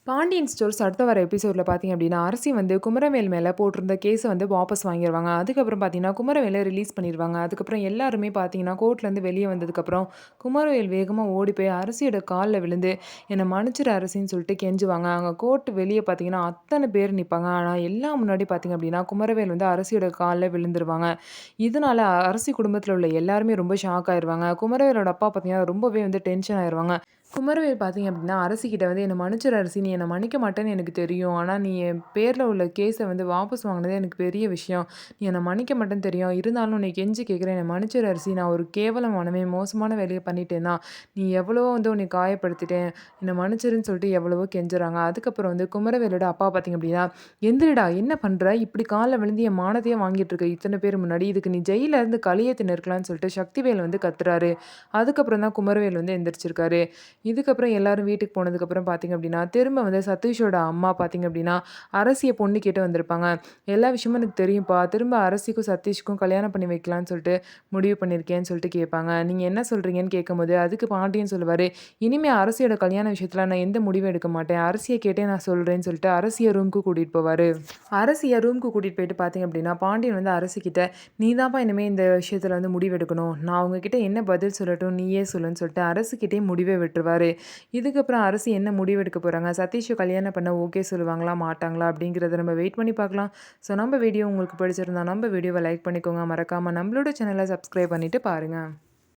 Pandian stores அடுத்த வர எபிசோட்ல பார்த்தீங்க அப்படின்னா, அரசி வந்து குமரவேல் மேல போட்டிருந்த கேஸ வந்து வாபஸ் வாங்கிருவாங்க. அதுக்கப்புறம் பார்த்தீங்கன்னா, குமரவேல ரிலீஸ் பண்ணிருவாங்க. அதுக்கப்புறம் எல்லாருமே பார்த்தீங்கன்னா, கோர்ட்லேருந்து வெளிய வந்ததுக்கப்புறம், குமரவேல் வேகமா ஓடி போய் அரசியோட கால்ல விழுந்து, "என்ன மன்னிச்சிரு அரசின்னு" சொல்லிட்டு கெஞ்சுவாங்க. அங்க கோர்ட் வெளிய பார்த்தீங்கன்னா, அத்தன பேர் நிப்பாங்க. ஆனா, எல்லாம் முன்னாடி பார்த்தீங்க அப்படின்னா, குமரவேல் வந்து அரசியோட கால்ல விழுந்துருவாங்க. இதனால அரசி குடும்பத்தில உள்ள எல்லாருமே ரொம்ப ஷாக் ஆயிருவாங்க. குமரவேலோட அப்பா பார்த்தீங்கன்னா, ரொம்பவே வந்து டென்ஷன் ஆயிருவாங்க. குமரவேல் பார்த்தீங்க அப்படின்னா, அரசிகிட்ட வந்து "என்ன மன்னிச்சிரு அரசி, நீ என்ன மன்னிக்க மாட்டேன்னு எனக்கு தெரியும். ஆனா நீ என் பேர்ல உள்ள கேஸ வந்து வாபஸ் வாங்கினதே எனக்கு பெரிய விஷயம். நீ என்ன மன்னிக்க மாட்டேன்னு தெரியும். இருந்தாலும் உன்னை கெஞ்சி கேட்கிறேன். என்ன மன்னிச்சிரு அரசி. நான் ஒரு கேவலமானவன், மோசமான வேலைய பண்ணிட்டேன் தான். நீ எவ்வளவோ வந்து உன்னை காயப்படுத்திட்டேன். என்ன மன்னிச்சிருன்னு" சொல்லிட்டு எவ்வளவோ கெஞ்சுறாங்க. அதுக்கப்புறம் வந்து குமரவேலோட அப்பா பார்த்தீங்க அப்படின்னா, "எந்திரிடா! என்ன பண்ற? இப்படி கால்ல விழுந்து என் மானத்தையே வாங்கிட்டு இருக்க இத்தன பேர் முன்னாடி. இதுக்கு நீ ஜெயில்ல இருந்து கழிய தின்னு இருக்கலாம்ன்னு" சொல்லிட்டு சக்திவேல் வந்து கத்துறாரு. அதுக்கப்புறம் தான் குமரவேல் வந்து எந்திரிச்சிருக்காரு. இதுக்கப்புறம் எல்லாரும் வீட்டுக்கு போனதுக்கப்புறம் பார்த்தீங்க அப்படின்னா, திரும்ப வந்து சதீஷோட அம்மா பார்த்தீங்க அப்படின்னா, அரசிய பொண்ணு கேட்டு வந்திருப்பாங்க. "எல்லா விஷயமும் எனக்கு தெரியும்ப்பா. திரும்ப அரசிக்கும், சதீஷ்க்கும் கல்யாணம் பண்ணி வைக்கலான்னு சொல்லிட்டு முடிவு பண்ணியிருக்கேன்னு" சொல்லிட்டு கேட்பாங்க. "நீங்க என்ன சொல்றீங்கன்னு?" கேட்கும்போது, அதுக்கு பாண்டியன் சொல்லுவாரு, "இனிமே அரசியோட கல்யாண விஷயத்துல நான் எந்த முடிவும் எடுக்க மாட்டேன். அரசிய கேட்டே நான் சொல்றேன்னு" சொல்லிட்டு அரசிய ரூமுக்கு கூட்டிட்டு போவாரு. அரசிய ரூமுக்கு கூட்டிட்டு போயிட்டு பார்த்தீங்க அப்படின்னா, பாண்டியன் வந்து அரசிகிட்ட, "நீ தான்ப்பா இனிமே இந்த விஷயத்துல வந்து முடிவெடுக்கணும். நான் உங்ககிட்ட என்ன பதில் சொல்லட்டும், நீயே சொல்லுன்னு" சொல்லிட்டு அரசிகிட்டயே முடிவே விட்டுருவாரு. இதுக்கப்புறம் அரசு என்ன முடிவெடுக்க போறாங்க? சதீஷ கல்யாணம் பண்ண ஓகே சொல்லுவாங்களா? மாட்டாங்களா? அப்படிங்கிறத நம்ம வெயிட் பண்ணி பார்க்கலாம். ஸோ நம்ம வீடியோ உங்களுக்கு பிடிச்சிருந்தா நம்ம வீடியோவ லைக் பண்ணிக்கோங்க. மறக்காம நம்மளோட சேனல சப்ஸ்கிரைப் பண்ணிட்டு பாருங்க.